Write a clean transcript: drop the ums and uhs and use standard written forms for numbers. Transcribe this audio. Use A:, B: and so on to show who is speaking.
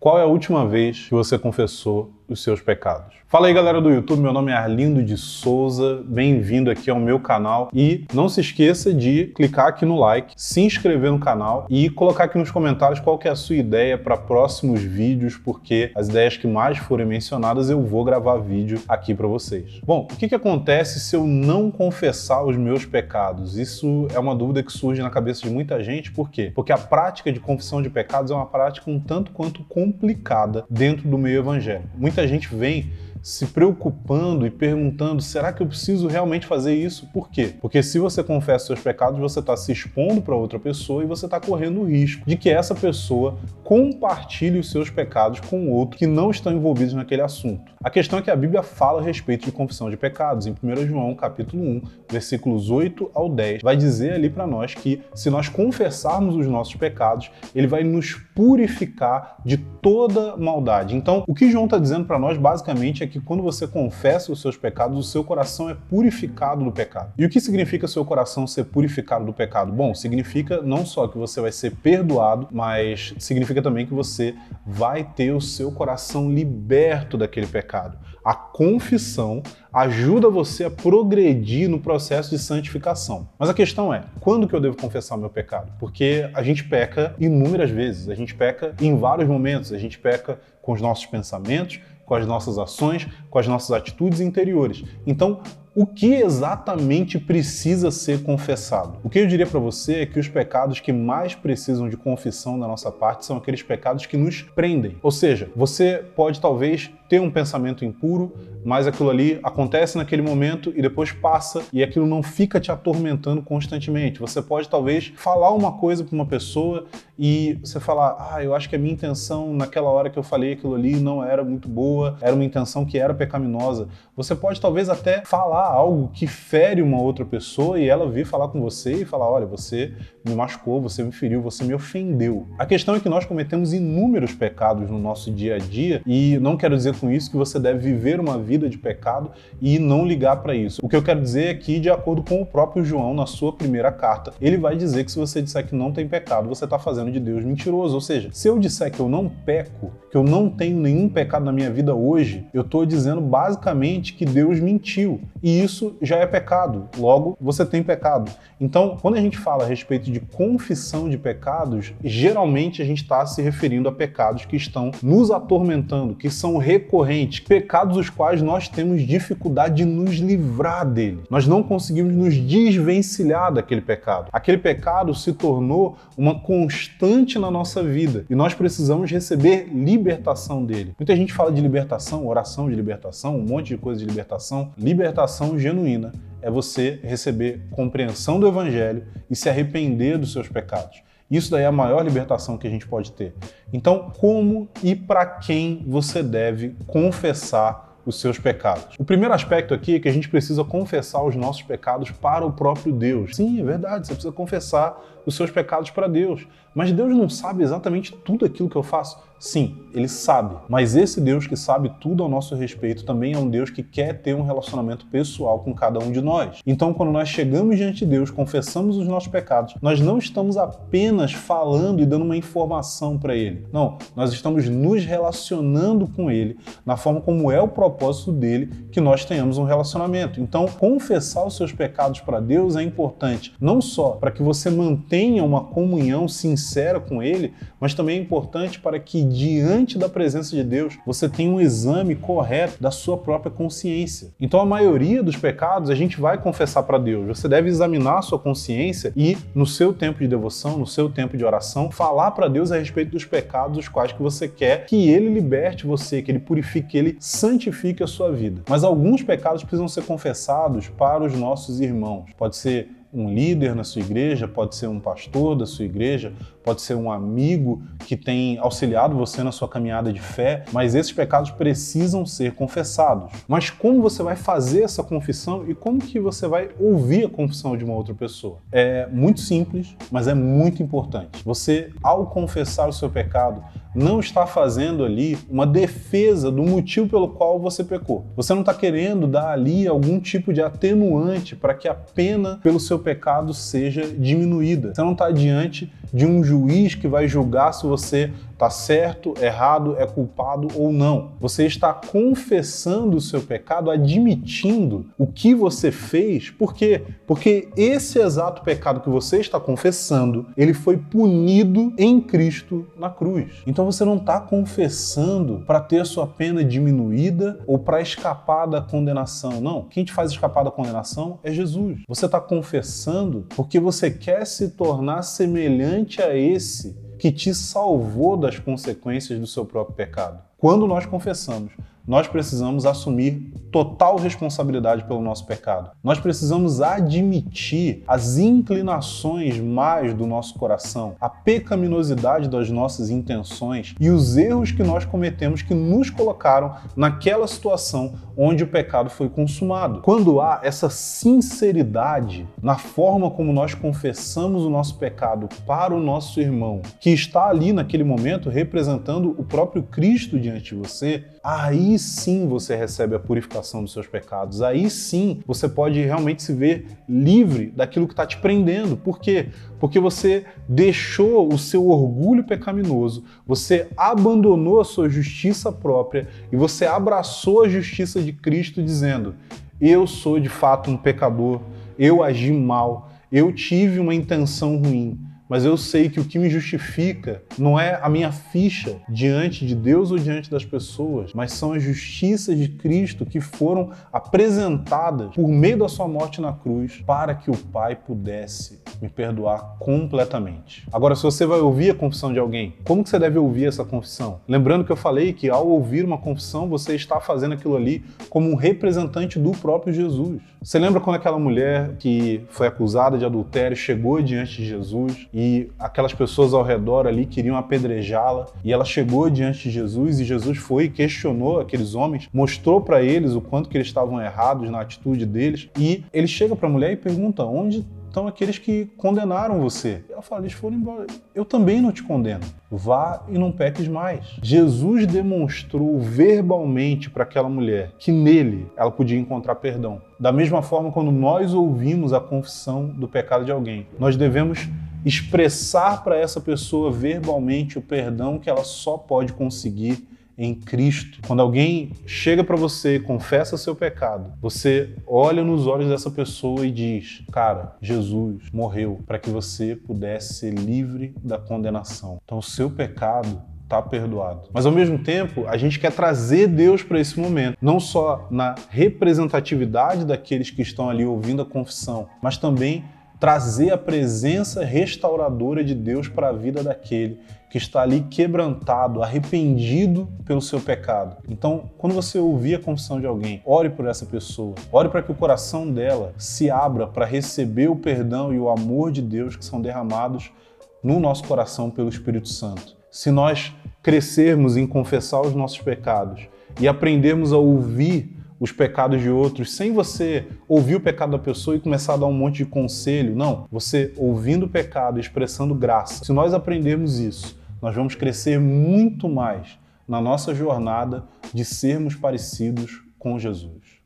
A: Qual é a última vez que você confessou os seus pecados? Fala aí, galera do YouTube, meu nome é Arlindo de Souza, bem-vindo aqui ao meu canal e não se esqueça de clicar aqui no like, se inscrever no canal e colocar aqui nos comentários qual que é a sua ideia para próximos vídeos, porque as ideias que mais forem mencionadas eu vou gravar vídeo aqui para vocês. Bom, o que acontece se eu não confessar os meus pecados? Isso é uma dúvida que surge na cabeça de muita gente, por quê? Porque a prática de confissão de pecados é uma prática um tanto quanto complicada dentro do meio evangélico. Muita gente vem se preocupando e perguntando, será que eu preciso realmente fazer isso? Por quê? Porque se você confessa seus pecados, você está se expondo para outra pessoa e você está correndo o risco de que essa pessoa compartilhe os seus pecados com outro que não estão envolvidos naquele assunto. A questão é que a Bíblia fala a respeito de confissão de pecados. Em 1 João, capítulo 1, versículos 8 ao 10, vai dizer ali para nós que se nós confessarmos os nossos pecados, ele vai nos purificar de toda maldade. Então, o que João está dizendo para nós, basicamente, é que quando você confessa os seus pecados, o seu coração é purificado do pecado. E o que significa seu coração ser purificado do pecado? Bom, significa não só que você vai ser perdoado, mas significa também que você vai ter o seu coração liberto daquele pecado. A confissão ajuda você a progredir no processo de santificação. Mas a questão é, quando que eu devo confessar o meu pecado? Porque a gente peca inúmeras vezes, a gente peca em vários momentos, a gente peca com os nossos pensamentos, com as nossas ações, com as nossas atitudes interiores. Então, o que exatamente precisa ser confessado? O que eu diria para você é que os pecados que mais precisam de confissão da nossa parte são aqueles pecados que nos prendem. Ou seja, você pode talvez ter um pensamento impuro, mas aquilo ali acontece naquele momento e depois passa e aquilo não fica te atormentando constantemente. Você pode talvez falar uma coisa para uma pessoa e você falar, eu acho que a minha intenção naquela hora que eu falei aquilo ali não era muito boa, era uma intenção que era pecaminosa. Você pode talvez até falar algo que fere uma outra pessoa e ela vir falar com você e falar, olha, você me machucou, você me feriu, você me ofendeu. A questão é que nós cometemos inúmeros pecados no nosso dia a dia e não quero dizer com isso que você deve viver uma vida de pecado e não ligar para isso. O que eu quero dizer é que, de acordo com o próprio João, na sua primeira carta, ele vai dizer que se você disser que não tem pecado, você está fazendo de Deus mentiroso. Ou seja, se eu disser que eu não peco, que eu não tenho nenhum pecado na minha vida hoje, eu estou dizendo basicamente que Deus mentiu. E isso já é pecado. Logo, você tem pecado. Então, quando a gente fala a respeito de confissão de pecados, geralmente a gente está se referindo a pecados que estão nos atormentando, que são recorrentes, pecados os quais nós temos dificuldade de nos livrar dele. Nós não conseguimos nos desvencilhar daquele pecado. Aquele pecado se tornou uma constante na nossa vida e nós precisamos receber libertação dele. Muita gente fala de libertação, oração de libertação, um monte de coisa de libertação. Libertação genuína é você receber compreensão do Evangelho e se arrepender dos seus pecados. Isso daí é a maior libertação que a gente pode ter. Então, como e para quem você deve confessar os seus pecados? O primeiro aspecto aqui é que a gente precisa confessar os nossos pecados para o próprio Deus. Sim, é verdade, você precisa confessar os seus pecados para Deus. Mas Deus não sabe exatamente tudo aquilo que eu faço? Sim, Ele sabe. Mas esse Deus que sabe tudo ao nosso respeito também é um Deus que quer ter um relacionamento pessoal com cada um de nós. Então, quando nós chegamos diante de Deus, confessamos os nossos pecados, nós não estamos apenas falando e dando uma informação para Ele. Não, nós estamos nos relacionando com Ele na forma como é o propósito dele que nós tenhamos um relacionamento. Então, confessar os seus pecados para Deus é importante, não só para que você mantenha uma comunhão sincera com Ele, mas também é importante para que diante da presença de Deus, você tenha um exame correto da sua própria consciência. Então, a maioria dos pecados a gente vai confessar para Deus. Você deve examinar a sua consciência e, no seu tempo de devoção, no seu tempo de oração, falar para Deus a respeito dos pecados os quais que você quer que Ele liberte você, que Ele purifique, que Ele santifique a sua vida. Mas alguns pecados precisam ser confessados para os nossos irmãos. Pode ser um líder na sua igreja, pode ser um pastor da sua igreja, pode ser um amigo que tem auxiliado você na sua caminhada de fé, mas esses pecados precisam ser confessados. Mas como você vai fazer essa confissão e como que você vai ouvir a confissão de uma outra pessoa? É muito simples, mas é muito importante. Você, ao confessar o seu pecado, não está fazendo ali uma defesa do motivo pelo qual você pecou. Você não está querendo dar ali algum tipo de atenuante para que a pena pelo seu pecado seja diminuída. Você não está diante de um juiz que vai julgar se você está certo, errado, é culpado ou não. Você está confessando o seu pecado, admitindo o que você fez. Por quê? Porque esse exato pecado que você está confessando, ele foi punido em Cristo na cruz. Então você não está confessando para ter a sua pena diminuída ou para escapar da condenação. Não. Quem te faz escapar da condenação é Jesus. Você está confessando porque você quer se tornar semelhante a esse que te salvou das consequências do seu próprio pecado. Quando nós confessamos, nós precisamos assumir total responsabilidade pelo nosso pecado. Nós precisamos admitir as inclinações más do nosso coração, a pecaminosidade das nossas intenções e os erros que nós cometemos que nos colocaram naquela situação onde o pecado foi consumado. Quando há essa sinceridade na forma como nós confessamos o nosso pecado para o nosso irmão, que está ali naquele momento representando o próprio Cristo diante de você, aí sim você recebe a purificação dos seus pecados. Aí sim você pode realmente se ver livre daquilo que está te prendendo. Por quê? Porque você deixou o seu orgulho pecaminoso, você abandonou a sua justiça própria e você abraçou a justiça de Cristo dizendo: eu sou de fato um pecador, eu agi mal, eu tive uma intenção ruim, mas eu sei que o que me justifica não é a minha ficha diante de Deus ou diante das pessoas, mas são as justiças de Cristo que foram apresentadas por meio da sua morte na cruz para que o Pai pudesse me perdoar completamente. Agora, se você vai ouvir a confissão de alguém, como que você deve ouvir essa confissão? Lembrando que eu falei que ao ouvir uma confissão, você está fazendo aquilo ali como um representante do próprio Jesus. Você lembra quando aquela mulher que foi acusada de adultério chegou diante de Jesus e aquelas pessoas ao redor ali queriam apedrejá-la e ela chegou diante de Jesus e Jesus foi e questionou aqueles homens, mostrou para eles o quanto que eles estavam errados na atitude deles e ele chega para a mulher e pergunta: onde estão aqueles que condenaram você? E ela fala: eles foram embora. Eu também não te condeno. Vá e não peques mais. Jesus demonstrou verbalmente para aquela mulher que nele ela podia encontrar perdão. Da mesma forma, quando nós ouvimos a confissão do pecado de alguém, nós devemos expressar para essa pessoa verbalmente o perdão que ela só pode conseguir em Cristo. Quando alguém chega para você e confessa seu pecado, você olha nos olhos dessa pessoa e diz: cara, Jesus morreu para que você pudesse ser livre da condenação. Então o seu pecado está perdoado. Mas ao mesmo tempo, a gente quer trazer Deus para esse momento, não só na representatividade daqueles que estão ali ouvindo a confissão, mas também trazer a presença restauradora de Deus para a vida daquele que está ali quebrantado, arrependido pelo seu pecado. Então, quando você ouvir a confissão de alguém, ore por essa pessoa. Ore para que o coração dela se abra para receber o perdão e o amor de Deus que são derramados no nosso coração pelo Espírito Santo. Se nós crescermos em confessar os nossos pecados e aprendermos a ouvir os pecados de outros, sem você ouvir o pecado da pessoa e começar a dar um monte de conselho. Não, você ouvindo o pecado e expressando graça. Se nós aprendermos isso, nós vamos crescer muito mais na nossa jornada de sermos parecidos com Jesus.